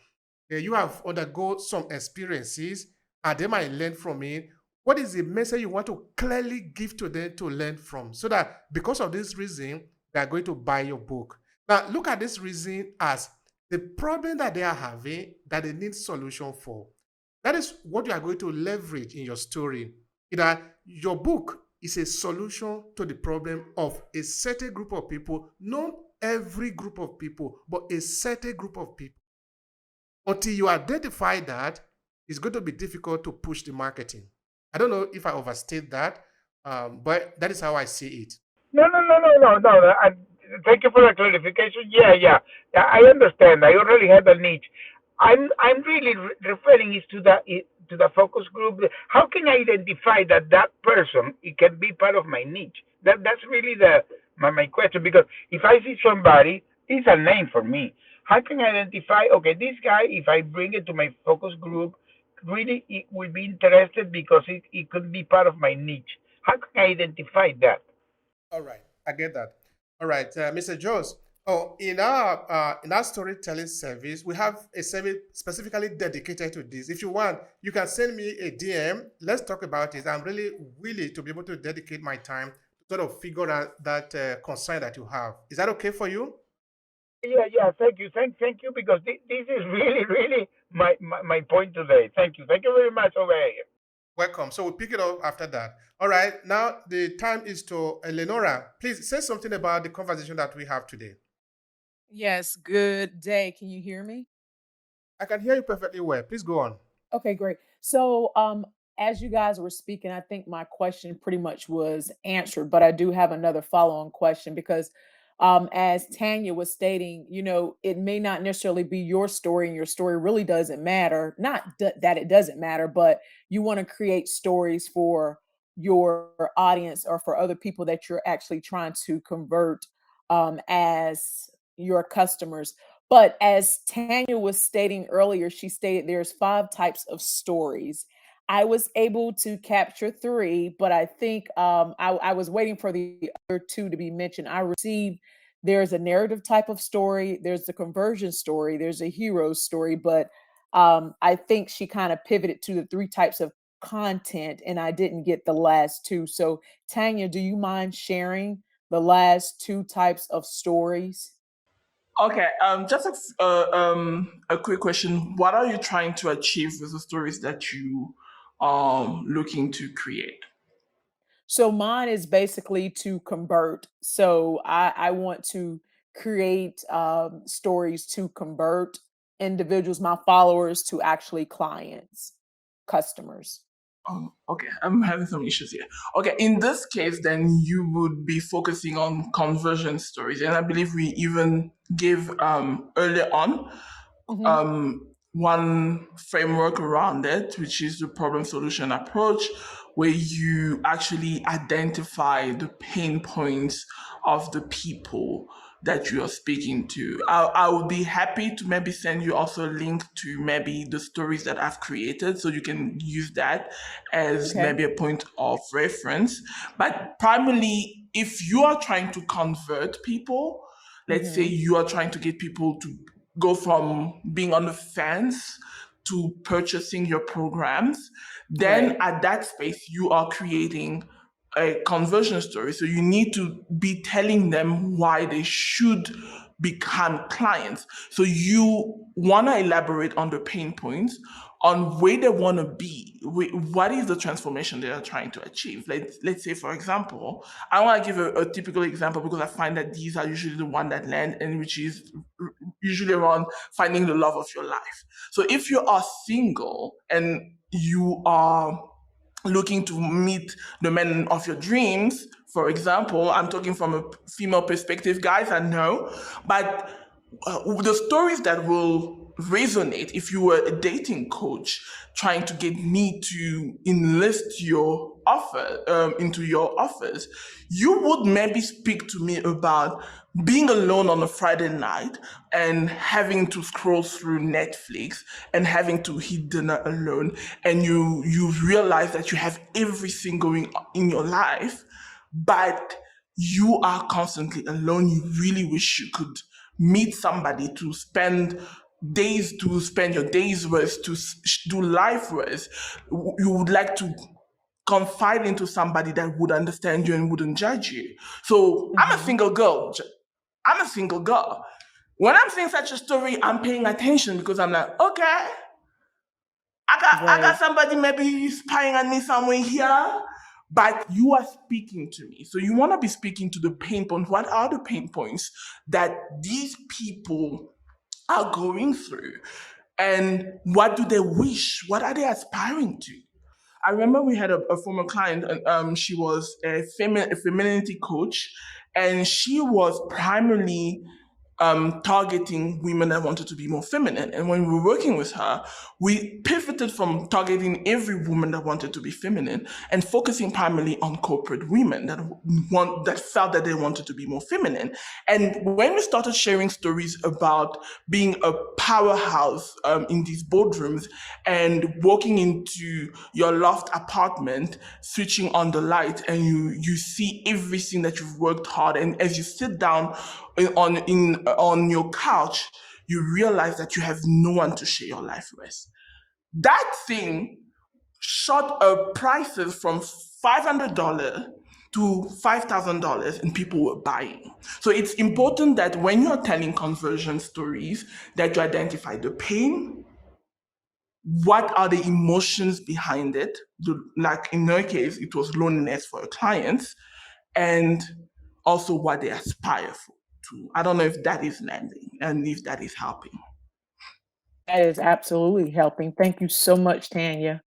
you have undergone some experiences and they might learn from it, what is the message you want to clearly give to them to learn from? So that because of this reason, they are going to buy your book. Now, look at this reason as the problem that they are having that they need solution for. That is what you are going to leverage in your story. That your book is a solution to the problem of a certain group of people, not every group of people, but a certain group of people. Until you identify that, it's going to be difficult to push the marketing. I don't know if I overstate that, but that is how I see it. No. Thank you for the clarification. Yeah. I understand. I already have a niche. I'm really referring is to the focus group. How can I identify that person? It can be part of my niche. That's really my question. Because if I see somebody, it's a name for me. How can I identify? Okay, this guy. If I bring it to my focus group, really it will be interested because it could be part of my niche. How can I identify that? All right, I get that. All right, Mr. Jones. Oh, in our storytelling service, we have a service specifically dedicated to this. If you want, you can send me a DM. Let's talk about it. I'm really willing to be able to dedicate my time to sort of figure out that concern that you have. Is that okay for you? Yeah. Thank you, thank you, because this is really my point today. Thank you very much, over here. Welcome. So we'll pick it up after that. All right. Now the time is to Eleonora. Please say something about the conversation that we have today. Yes, good day. Can you hear me? I can hear you perfectly well. Please go on. Okay, great. So, as you guys were speaking, I think my question pretty much was answered, but I do have another follow-on question because, as Tanya was stating, it may not necessarily be your story, and your story really doesn't matter. Not that it doesn't matter, but you want to create stories for your audience or for other people that you're actually trying to convert as your customers. But as Tanya was stating earlier, she stated there's 5 types of stories. I was able to capture 3, but I think I was waiting for the other 2 to be mentioned. I received there's a narrative type of story, there's the conversion story, there's a hero story, but I think she kind of pivoted to the 3 types of content, and I didn't get the last 2. So, Tanya, do you mind sharing the last 2 types of stories? Okay, just a quick question. What are you trying to achieve with the stories that you looking to create? So mine is basically to convert. So I want to create stories to convert individuals, my followers, to actually clients, customers. Oh, okay. I'm having some issues here. Okay, in this case, then you would be focusing on conversion stories, and I believe we even gave earlier on Hmm. one framework around it, which is the problem solution approach, where you actually identify the pain points of the people that you are speaking to. I would be happy to maybe send you also a link to maybe the stories that I've created so you can use that as Okay. maybe a point of reference. But primarily, if you are trying to convert people, let's say Hmm. you are trying to get people to go from being on the fence to purchasing your programs, then Right. at that space, you are creating a conversion story. So you need to be telling them why they should become clients. So you want to elaborate on the pain points, on where they want to be. What is the transformation they are trying to achieve? Let's say, for example, I want to give a typical example because I find that these are usually the one that land, and which is usually around finding the love of your life. So if you are single and you are looking to meet the man of your dreams, for example, I'm talking from a female perspective, guys, I know, but the stories that will resonate if you were a dating coach trying to get me to enlist your offer into your offers, you would maybe speak to me about being alone on a Friday night and having to scroll through Netflix and having to eat dinner alone, and you realize that you have everything going on in your life, but you are constantly alone. You really wish you could meet somebody to spend your days with, to do life with. You would like to confide into somebody that would understand you and wouldn't judge you. So I'm a Hmm. single girl. I'm a single girl. When I'm seeing such a story, I'm paying attention because I'm like, okay, I got Right. somebody maybe spying on me somewhere here, but you are speaking to me. So you want to be speaking to the pain points. What are the pain points that these people are going through? And what do they wish? What are they aspiring to? I remember we had a former client, and she was a femininity coach, and she was primarily targeting women that wanted to be more feminine. And when we were working with her, we pivoted from targeting every woman that wanted to be feminine and focusing primarily on corporate women that felt that they wanted to be more feminine. And when we started sharing stories about being a powerhouse in these boardrooms and walking into your loft apartment, switching on the light, and you see everything that you've worked hard, and as you sit down on your couch, you realize that you have no one to share your life with. That thing shot up prices from $500 to $5,000, and people were buying. So it's important that when you're telling conversion stories, that you identify the pain, what are the emotions behind it. Like in her case, it was loneliness for her clients, and also what they aspire for. To. I don't know if that is landing and if that is helping. That is absolutely helping. Thank you so much, Tanya.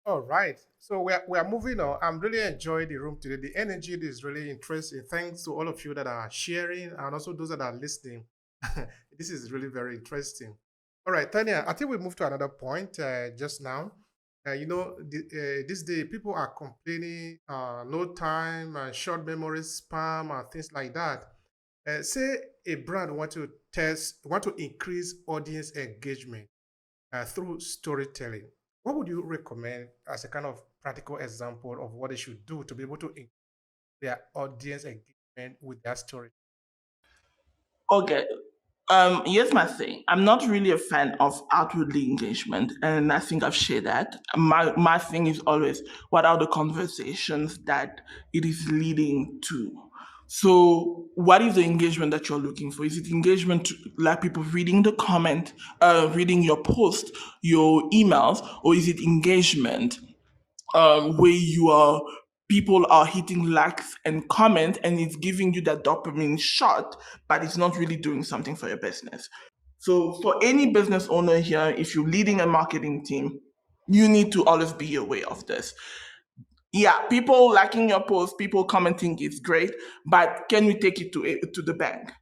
All right. So we are moving on. I'm really enjoying the room today. The energy is really interesting. Thanks to all of you that are sharing and also those that are listening. This is really very interesting. All right, Tanya, I think we moved to another point just now. This day people are complaining, no time, short memory, spam, and things like that. Say a brand want to increase audience engagement through storytelling. What would you recommend as a kind of practical example of what they should do to be able to increase their audience engagement with their story? Okay. Here's my thing. I'm not really a fan of outwardly engagement, and I think I've shared that. My thing is always what are the conversations that it is leading to. So, what is the engagement that you're looking for? Is it engagement to, like people reading the comment, reading your post, your emails, or is it engagement where you are people are hitting likes and comment and it's giving you that dopamine shot, but it's not really doing something for your business. So for any business owner here, if you're leading a marketing team, you need to always be aware of this. Yeah, people liking your post, people commenting is great, but can we take it to the bank?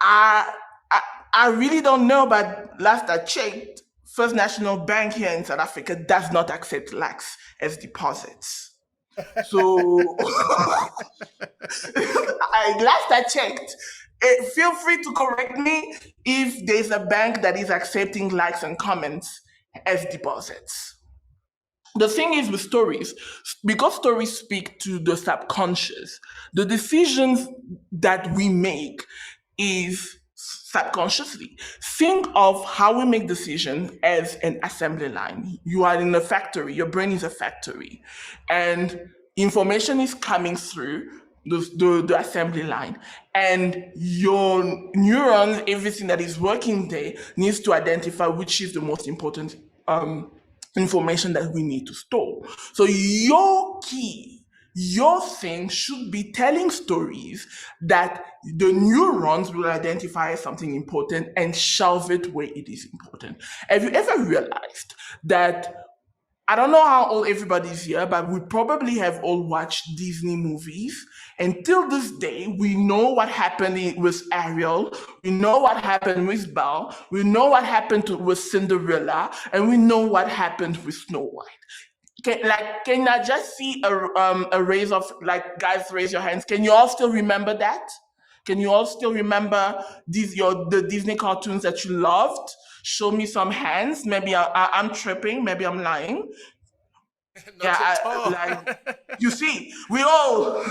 I, I I really don't know, but last I checked, First National Bank here in South Africa does not accept lakhs as deposits. So last I checked, feel free to correct me if there's a bank that is accepting likes and comments as deposits. The thing is with stories, because stories speak to the subconscious, the decisions that we make is subconsciously. Think of how we make decisions as an assembly line. You are in a factory, your brain is a factory, and information is coming through the assembly line, and your neurons, everything that is working there needs to identify which is the most important information that we need to store. So your key, your thing should be telling stories that the neurons will identify as something important and shelve it where it is important. Have you ever realized that I don't know how old everybody's here, but we probably have all watched Disney movies. Until this day, we know what happened with Ariel, we know what happened with Belle, we know what happened with Cinderella, and we know what happened with Snow White. Can I just see a raise of like guys raise your hands? Can you all still remember that? Can you all still remember the Disney cartoons that you loved? Show me some hands. Maybe I'm tripping. Maybe I'm lying. Yeah, Not at all. like you see, we all.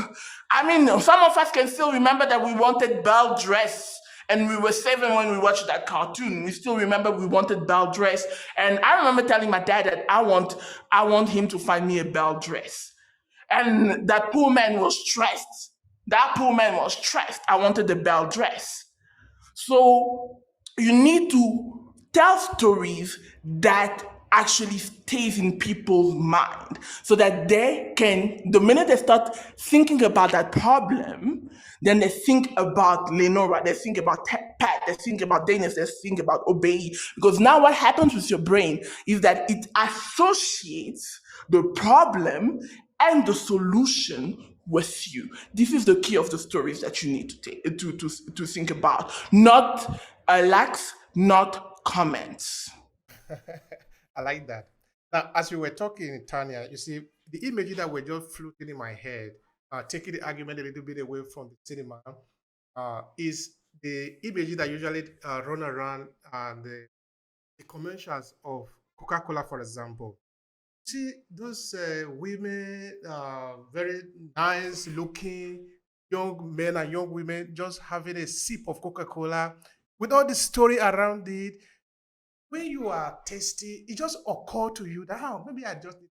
I mean, some of us can still remember that we wanted Belle dress, and we were 7 when we watched that cartoon. We still remember we wanted Belle dress, and I remember telling my dad that I want him to find me a Belle dress, and that poor man was stressed. That poor man was stressed. I wanted the Belle dress. So you need to tell stories that actually stays in people's mind so that they can, the minute they start thinking about that problem, then they think about Lenora, they think about Pat, they think about Dennis, they think about Obehi. Because now what happens with your brain is that it associates the problem and the solution with you. This is the key of the stories that you need to take to think about. Not likes, not comments. I like that. Now, as you were talking, Tanya, you see, the images that were just floating in my head, taking the argument a little bit away from the cinema, is the images that usually run around the commercials of Coca-Cola, for example. See those women, very nice looking young men and young women just having a sip of Coca-Cola with all the story around it. When you are tasty, it just occurred to you that maybe I just need.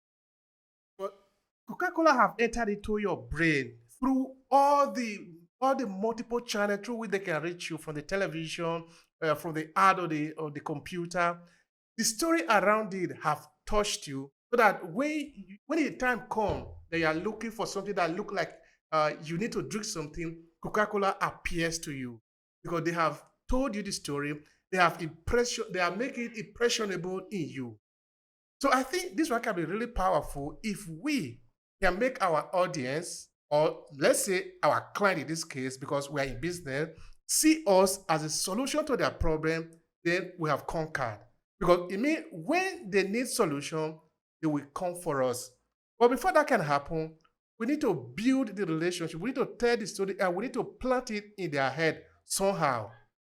But Coca-Cola have entered into your brain through all the multiple channels through which they can reach you from the television, from the ad or the computer. The story around it have touched you so that when the time comes that you are looking for something that look like you need to drink something, Coca-Cola appears to you because they have told you the story they are making it impressionable in you. So I think this one can be really powerful if we can make our audience, or let's say our client in this case, because we are in business, see us as a solution to their problem, then we have conquered. Because it means when they need solution, they will come for us. But before that can happen, we need to build the relationship. We need to tell the story and we need to plant it in their head somehow.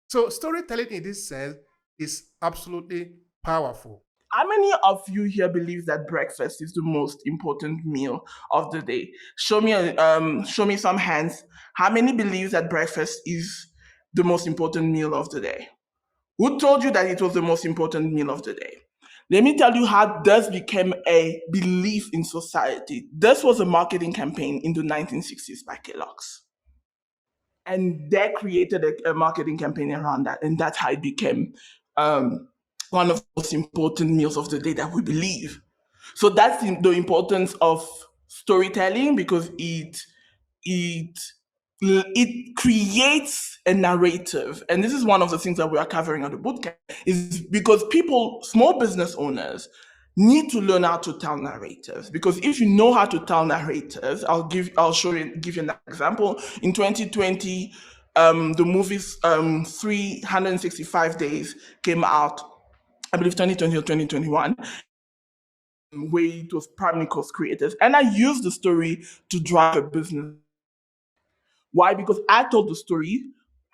So storytelling in this sense is absolutely powerful. How many of you here believe that breakfast is the most important meal of the day? Show me some hands. How many believe that breakfast is the most important meal of the day? Who told you that it was the most important meal of the day? Let me tell you how this became a belief in society. This was a marketing campaign in the 1960s by Kellogg's. And they created a marketing campaign around that. And that's how it became one of the most important meals of the day that we believe. So that's the importance of storytelling, because it it creates a narrative. And this is one of the things that we are covering on the bootcamp, is because people, small business owners, need to learn how to tell narratives. Because if you know how to tell narratives, give you an example. In 2020, the movie's 365 Days came out, I believe 2020 or 2021, where it was primarily cost creators. And I used the story to drive a business. Why? Because I told the story,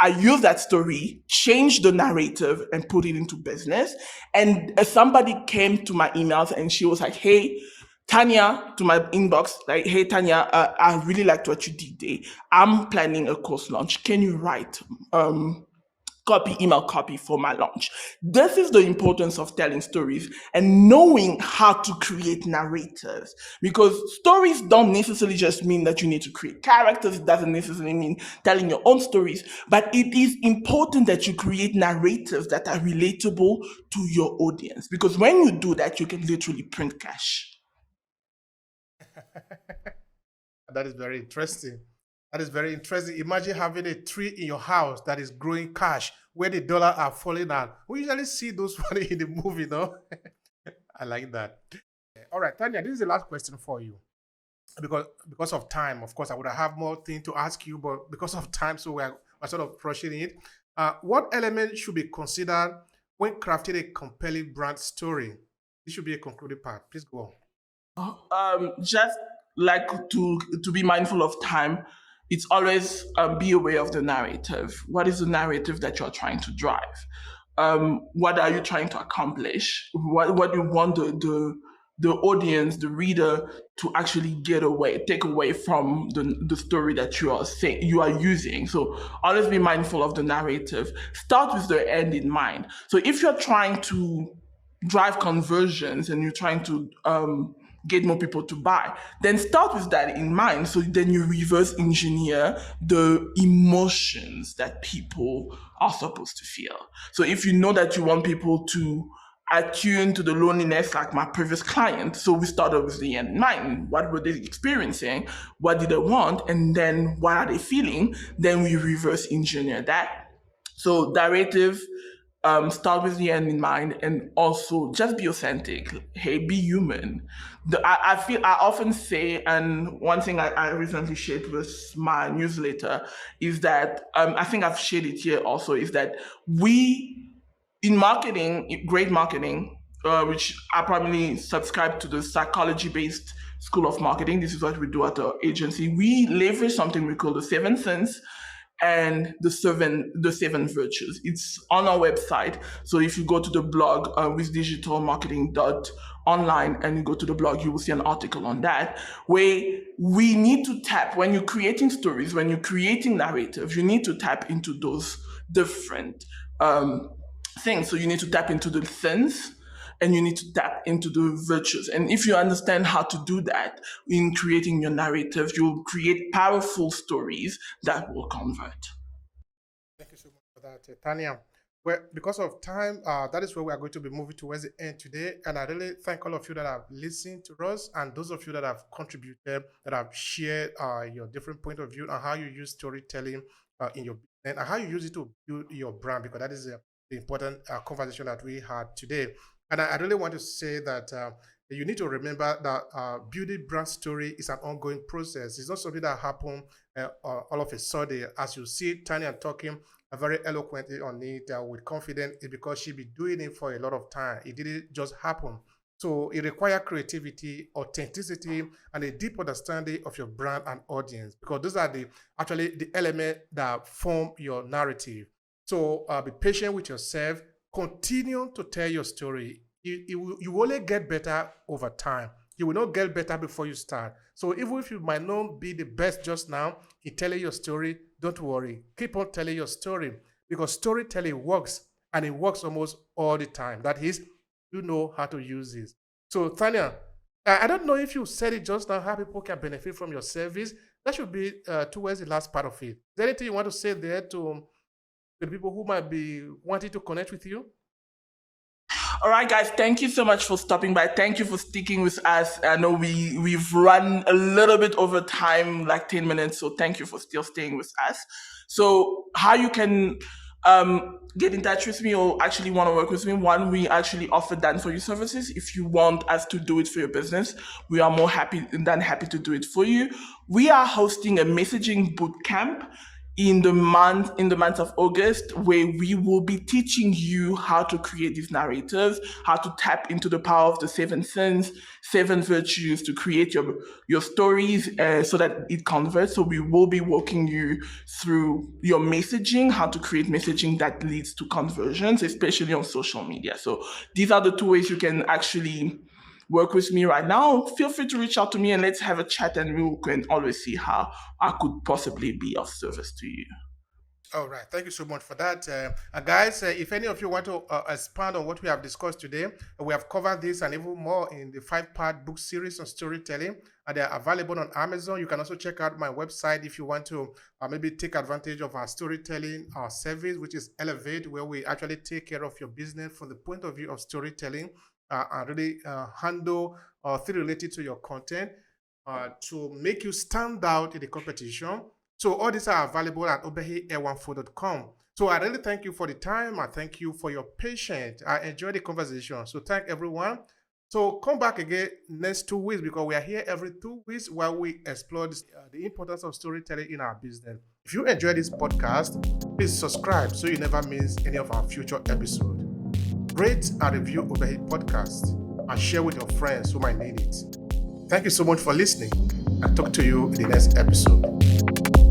I used that story, changed the narrative, and put it into business. And somebody came to my emails and she was like, "Hey, Tanya," to my inbox, like, "Hey, Tanya, I really liked what you did there. I'm planning a course launch. Can you write email copy for my launch?" This is the importance of telling stories and knowing how to create narratives, because stories don't necessarily just mean that you need to create characters. It doesn't necessarily mean telling your own stories, but it is important that you create narratives that are relatable to your audience, because when you do that, you can literally print cash. That is very interesting. That is very interesting. Imagine having a tree in your house that is growing cash where the dollar are falling out. We usually see those funny in the movie, though. I like that. All right, Tanya, this is the last question for you. Because of time, of course, I would have more things to ask you, but because of time, so we're sort of rushing it. What element should be considered when crafting a compelling brand story? This should be a concluding part. Please go on. Just like to be mindful of time, it's always be aware of the narrative. What is the narrative that you're trying to drive? What are you trying to accomplish? What do you want the audience, the reader, to actually take away from the story that you are using? So always be mindful of the narrative. Start with the end in mind. So if you're trying to drive conversions and you're trying to get more people to buy, then start with that in mind. So then you reverse engineer the emotions that people are supposed to feel. So if you know that you want people to attune to the loneliness, like my previous client, so we started with the end in mind. What were they experiencing? What did they want? And then what are they feeling? Then we reverse engineer that. So narrative, start with the end in mind, and also just be authentic. Hey, be human. I often say, and one thing I recently shared with my newsletter is that I think I've shared it here also, is that we in marketing, great marketing, which I probably subscribe to the psychology-based school of marketing. This is what we do at our agency. We leverage something we call the seven sense and the seven virtues. It's on our website. So if you go to the blog with digitalmarketing.online and you go to the blog, you will see an article on that, where we need to tap, when you're creating stories, when you're creating narratives, you need to tap into those different things. So you need to tap into the sense, and you need to tap into the virtues. And if you understand how to do that in creating your narrative, you'll create powerful stories that will convert. Thank you so much for that, Tanya. Well, because of time, that is where we are going to be moving towards the end today. And I really thank all of you that have listened to us, and those of you that have contributed, that have shared your different point of view on how you use storytelling in your business and how you use it to build your brand, because that is the important conversation that we had today. And I really want to say that you need to remember that building brand story is an ongoing process. It's not something that happened all of a sudden. As you see Tanya talking very eloquently on it with confidence, it's because she been doing it for a lot of time. It didn't just happen. So it requires creativity, authenticity, and a deep understanding of your brand and audience, because those are actually the elements that form your narrative. So be patient with yourself. Continue to tell your story. You only get better over time. You will not get better before you start. So even if you might not be the best just now in telling your story, don't worry. Keep on telling your story, because storytelling works, and it works almost all the time. That is, you know how to use this. So Tanya, I don't know if you said it just now, how people can benefit from your service. That should be towards the last part of it. Is there anything you want to say there to the people who might be wanting to connect with you? All right, guys, thank you so much for stopping by. Thank you for sticking with us. I know we've run a little bit over time, like 10 minutes, so thank you for still staying with us. So how you can get in touch with me or actually want to work with me, one, we actually offer done for you services. If you want us to do it for your business, we are more happy to do it for you. We are hosting a messaging boot camp in the month of August, where we will be teaching you how to create these narratives, how to tap into the power of the 7 sins, 7 virtues to create your stories so that it converts. So we will be walking you through your messaging, how to create messaging that leads to conversions, especially on social media. So these are the 2 ways you can actually work with me right now. Feel free to reach out to me and let's have a chat, and we can always see how I could possibly be of service to you. All right. Thank you so much for that. Guys, if any of you want to expand on what we have discussed today, we have covered this and even more in the 5-part book series on storytelling, and they are available on Amazon. You can also check out my website if you want to maybe take advantage of our storytelling, our service, which is Elevate, where we actually take care of your business from the point of view of storytelling and really handle things related to your content to make you stand out in the competition. So all these are available at obehi.com. So I really thank you for the time. I thank you for your patience. I enjoyed the conversation. So thank everyone. So come back again next 2 weeks, because we are here every 2 weeks while we explore the importance of storytelling in our business. If you enjoy this podcast, please subscribe so you never miss any of our future episodes. Rate and review Obehi Podcast and share with your friends who might need it. Thank you so much for listening, and talk to you in the next episode.